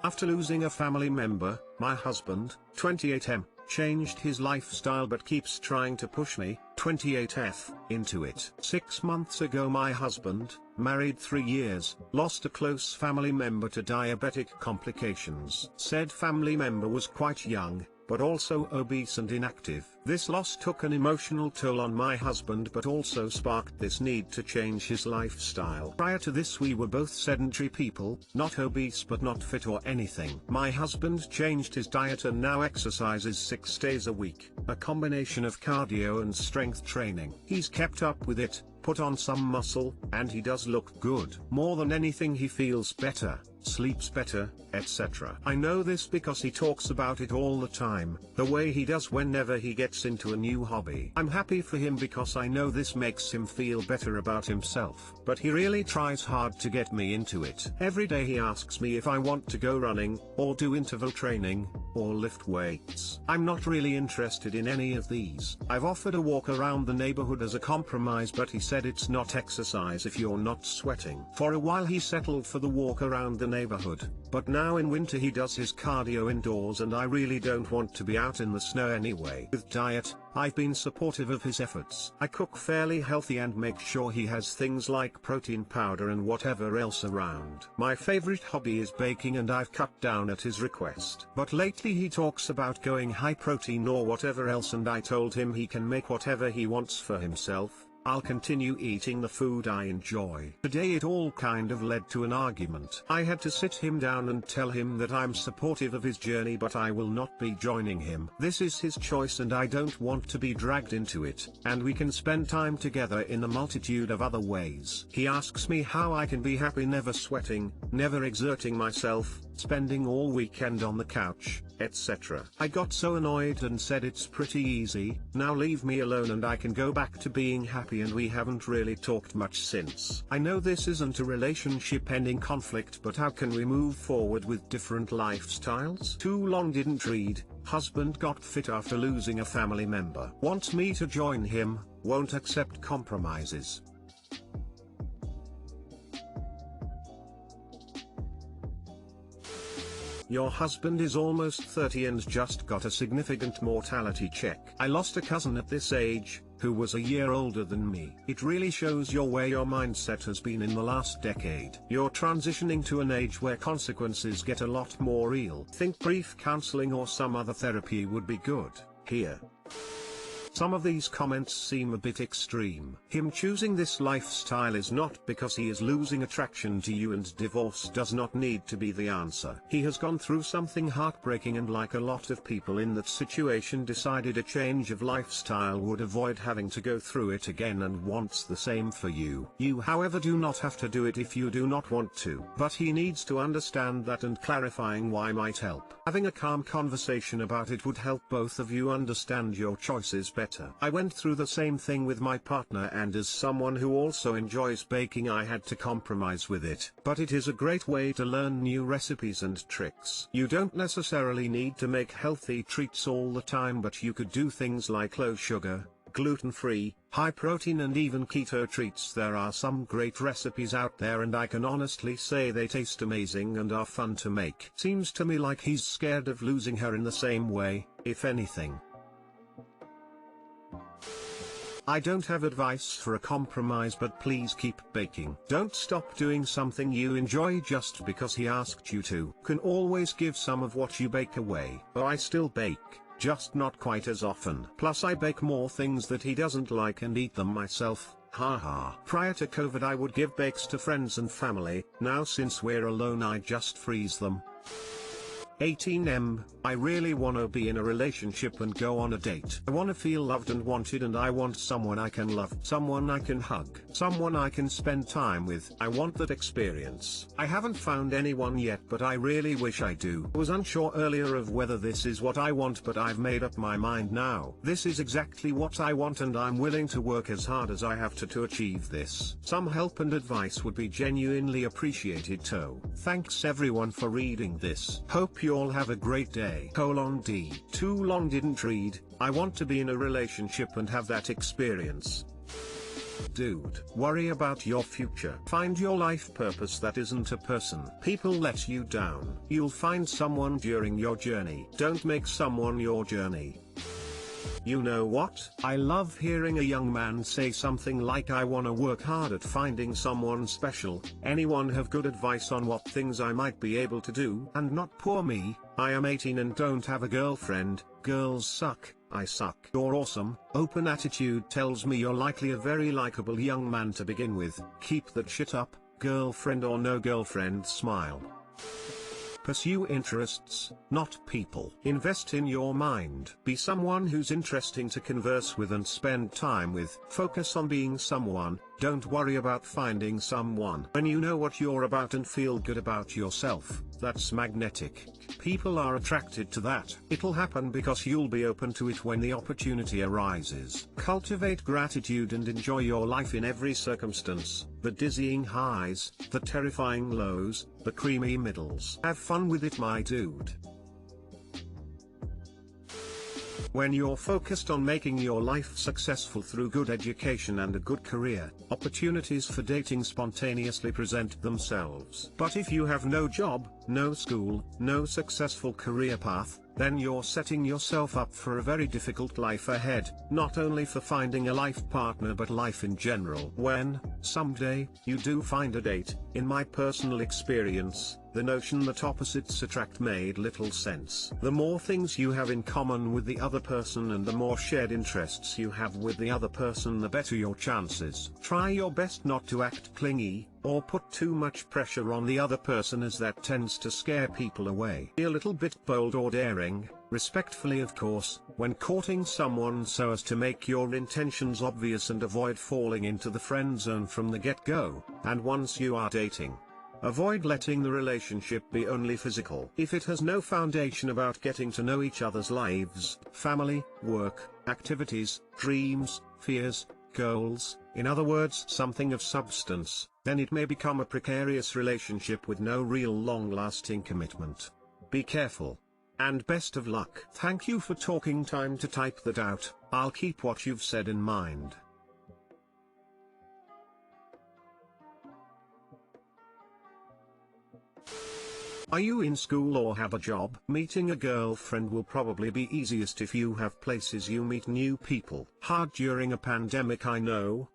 After losing a family member, my husband, 28M, changed his lifestyle but keeps trying to push me, 28F, into it. 6 months ago my husband, married 3 years, lost a close family member to diabetic complications. Said family member was quite young, but also obese and inactive. This loss took an emotional toll on my husband but also sparked this need to change his lifestyle. Prior to this we were both sedentary people, not obese but not fit or anything. My husband changed his diet and now exercises 6 days a week, a combination of cardio and strength training. He's kept up with it, put on some muscle, and he does look good. More than anything he feels better, sleeps better, etc. I know this because he talks about it all the time, the way he does whenever he gets into a new hobby. I'm happy for him because I know this makes him feel better about himself. But he really tries hard to get me into it. Every day he asks me if I want to go running, or do interval training, or lift weights. I'm not really interested in any of these. I've offered a walk around the neighborhood as a compromise but he said it's not exercise if you're not sweating. For a while he settled for the walk around the neighborhood, but now in winter he does his cardio indoors and I really don't want to be out in the snow anyway. With diet, I've been supportive of his efforts. I cook fairly healthy and make sure he has things like protein powder and whatever else around. My favorite hobby is baking and I've cut down at his request. But lately he talks about going high protein or whatever else and I told him he can make whatever he wants for himself. I'll continue eating the food I enjoy. Today it all kind of led to an argument. I had to sit him down and tell him that I'm supportive of his journey but I will not be joining him. This is his choice and I don't want to be dragged into it, and we can spend time together in a multitude of other ways. He asks me how I can be happy never sweating, never exerting myself, spending all weekend on the couch, etc. I got so annoyed and said it's pretty easy, now leave me alone and I can go back to being happy, and we haven't really talked much since. I know this isn't a relationship ending conflict but how can we move forward with different lifestyles? Too long didn't read. Husband got fit after losing a family member. Wants me to join him, won't accept compromises. Your husband is almost 30 and just got a significant mortality check. I lost a cousin at this age, who was a year older than me. It really shows you where your mindset has been in the last decade. You're transitioning to an age where consequences get a lot more real. Think brief counseling or some other therapy would be good. Here. Some of these comments seem a bit extreme. Him choosing this lifestyle is not because he is losing attraction to you, and divorce does not need to be the answer. He has gone through something heartbreaking and like a lot of people in that situation decided a change of lifestyle would avoid having to go through it again and wants the same for you. You however do not have to do it if you do not want to. But he needs to understand that, and clarifying why might help. Having a calm conversation about it would help both of you understand your choices better. I went through the same thing with my partner, and as someone who also enjoys baking I had to compromise with it. But it is a great way to learn new recipes and tricks. You don't necessarily need to make healthy treats all the time, but you could do things like low sugar, gluten-free, high protein and even keto treats. There are some great recipes out there and I can honestly say they taste amazing and are fun to make. Seems to me like he's scared of losing her in the same way, if anything. I don't have advice for a compromise, but please keep baking. Don't stop doing something you enjoy just because he asked you to. Can always give some of what you bake away. Oh, I still bake, just not quite as often. Plus I bake more things that he doesn't like and eat them myself. Haha. Prior to COVID I would give bakes to friends and family. Now since we're alone I just freeze them. 18M, I really wanna be in a relationship and go on a date. I wanna feel loved and wanted, and I want someone I can love, someone I can hug, someone I can spend time with. I want that experience. I haven't found anyone yet, but I really wish I do. I was unsure earlier of whether this is what I want, but I've made up my mind now. This is exactly what I want, and I'm willing to work as hard as I have to achieve this. Some help and advice would be genuinely appreciated too. Thanks everyone for reading this. Hope you all have a great day. D. Too long didn't read. I want to be in a relationship and have that experience. Dude, worry about your future. Find your life purpose that isn't a person. People let you down. You'll find someone during your journey. Don't make someone your journey. You know what? I love hearing a young man say something like, I wanna work hard at finding someone special. Anyone have good advice on what things I might be able to do? And not poor me, I am 18 and don't have a girlfriend. Girls suck, I suck. You're awesome. Open attitude tells me you're likely a very likable young man to begin with. Keep that shit up, girlfriend or no girlfriend smile. Pursue interests, not people. Invest in your mind. Be someone who's interesting to converse with and spend time with. Focus on being someone, don't worry about finding someone. When you know what you're about and feel good about yourself, that's magnetic. People are attracted to that. It'll happen because you'll be open to it when the opportunity arises. Cultivate gratitude and enjoy your life in every circumstance. The dizzying highs, the terrifying lows, the creamy middles. Have fun with it, my dude. When you're focused on making your life successful through good education and a good career, opportunities for dating spontaneously present themselves. But if you have no job, no school, no successful career path, then you're setting yourself up for a very difficult life ahead, not only for finding a life partner but life in general. When, someday, you do find a date, in my personal experience, the notion that opposites attract made little sense. The more things you have in common with the other person and the more shared interests you have with the other person, the better your chances. Try your best not to act clingy, or put too much pressure on the other person, as that tends to scare people away. Be a little bit bold or daring, respectfully of course, when courting someone so as to make your intentions obvious and avoid falling into the friend zone from the get-go. And once you are dating, avoid letting the relationship be only physical. If it has no foundation about getting to know each other's lives, family, work, activities, dreams, fears, goals, in other words something of substance, then it may become a precarious relationship with no real long-lasting commitment. Be careful. And best of luck. Thank you for taking time to type that out. I'll keep what you've said in mind. Are you in school or have a job? Meeting a girlfriend will probably be easiest if you have places you meet new people. Hard during a pandemic, I know,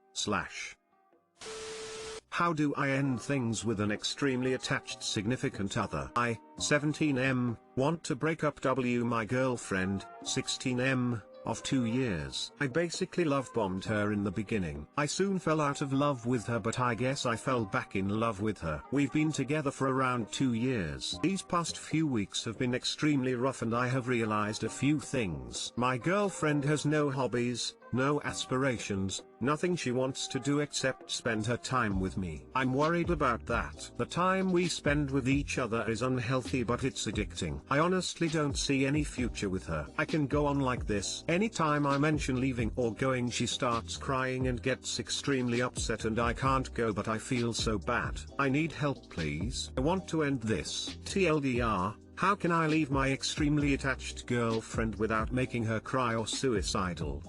How do I end things with an extremely attached significant other? I, 17M, want to break up. My girlfriend, 16M, of 2 years. I basically love bombed her in the beginning. I soon fell out of love with her, but I guess I fell back in love with her. We've been together for around 2 years. These past few weeks have been extremely rough and I have realized a few things. My girlfriend has no hobbies, no aspirations, nothing she wants to do except spend her time with me. I'm worried about that. The time we spend with each other is unhealthy, but it's addicting. I honestly don't see any future with her. I can go on like this. Anytime I mention leaving or going, she starts crying and gets extremely upset, and I can't go, but I feel so bad. I need help, please. I want to end this. TLDR, how can I leave my extremely attached girlfriend without making her cry or suicidal?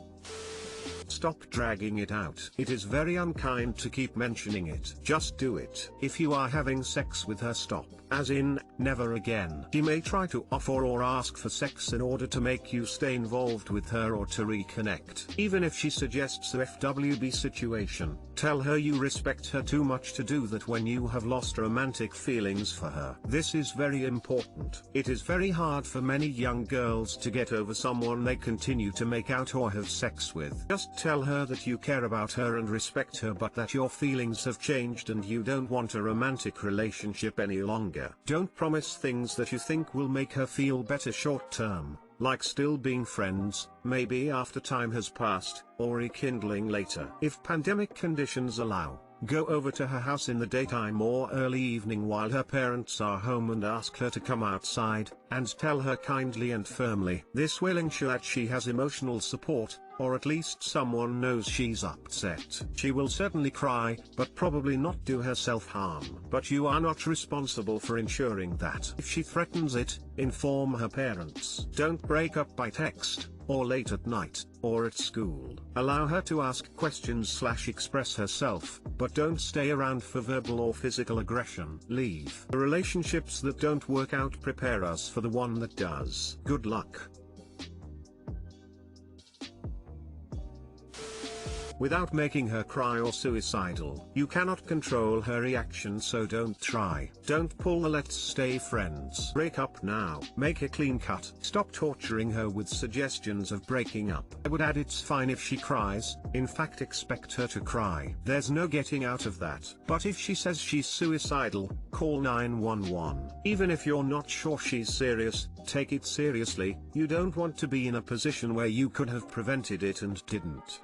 Stop dragging it out. It is very unkind to keep mentioning it. Just do it. If you are having sex with her, stop. As in, never again. She may try to offer or ask for sex in order to make you stay involved with her or to reconnect. Even if she suggests a FWB situation, tell her you respect her too much to do that when you have lost romantic feelings for her. This is very important. It is very hard for many young girls to get over someone they continue to make out or have sex with. Just tell her that you care about her and respect her, but that your feelings have changed and you don't want a romantic relationship any longer. Don't promise things that you think will make her feel better short term, like still being friends, maybe after time has passed, or rekindling later. If pandemic conditions allow, go over to her house in the daytime or early evening while her parents are home and ask her to come outside, and tell her kindly and firmly. This will ensure that she has emotional support, or at least someone knows she's upset. She will certainly cry, but probably not do herself harm. But you are not responsible for ensuring that. If she threatens it, inform her parents. Don't break up by text. or late at night, or at school. Allow her to ask questions/express herself, but don't stay around for verbal or physical aggression. Leave. The relationships that don't work out prepare us for the one that does. Good luck. Without making her cry or suicidal. You cannot control her reaction, so don't try. Don't pull the let's stay friends. Break up now. Make a clean cut. Stop torturing her with suggestions of breaking up. I would add it's fine if she cries, in fact expect her to cry. There's no getting out of that. But if she says she's suicidal, call 911. Even if you're not sure she's serious, take it seriously. You don't want to be in a position where you could have prevented it and didn't.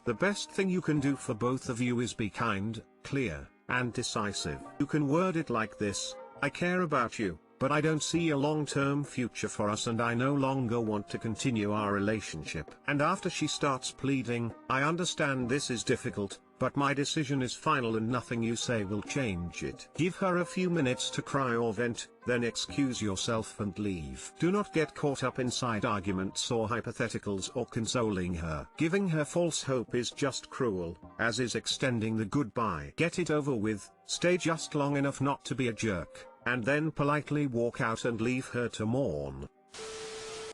The best thing you can do for both of you is be kind, clear, and decisive. You can word it like this: I care about you, but I don't see a long-term future for us and I no longer want to continue our relationship. And after she starts pleading, I understand this is difficult, but my decision is final and nothing you say will change it. Give her a few minutes to cry or vent, then excuse yourself and leave. Do not get caught up inside arguments or hypotheticals or consoling her. Giving her false hope is just cruel, as is extending the goodbye. Get it over with, stay just long enough not to be a jerk, and then politely walk out and leave her to mourn.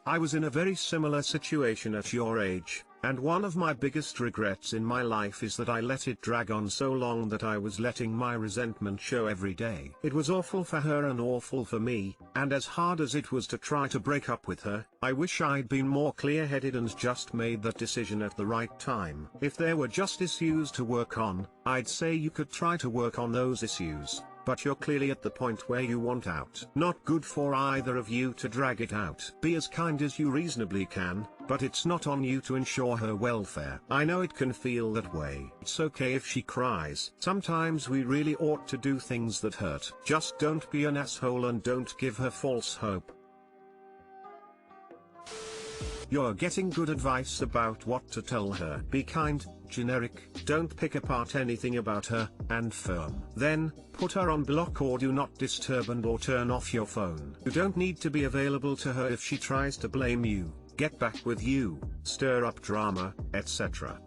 I was in a very similar situation at your age, and one of my biggest regrets in my life is that I let it drag on so long that I was letting my resentment show every day. It was awful for her and awful for me, and as hard as it was to try to break up with her, I wish I'd been more clear-headed and just made that decision at the right time. If there were just issues to work on, I'd say you could try to work on those issues. But you're clearly at the point where you want out. Not good for either of you to drag it out. Be as kind as you reasonably can, but it's not on you to ensure her welfare. I know it can feel that way. It's okay if she cries. Sometimes we really ought to do things that hurt. Just don't be an asshole and don't give her false hope. You're getting good advice about what to tell her. Be kind, generic, don't pick apart anything about her, and firm. Then, put her on block or do not disturb or turn off your phone. You don't need to be available to her if she tries to blame you, get back with you, stir up drama, etc.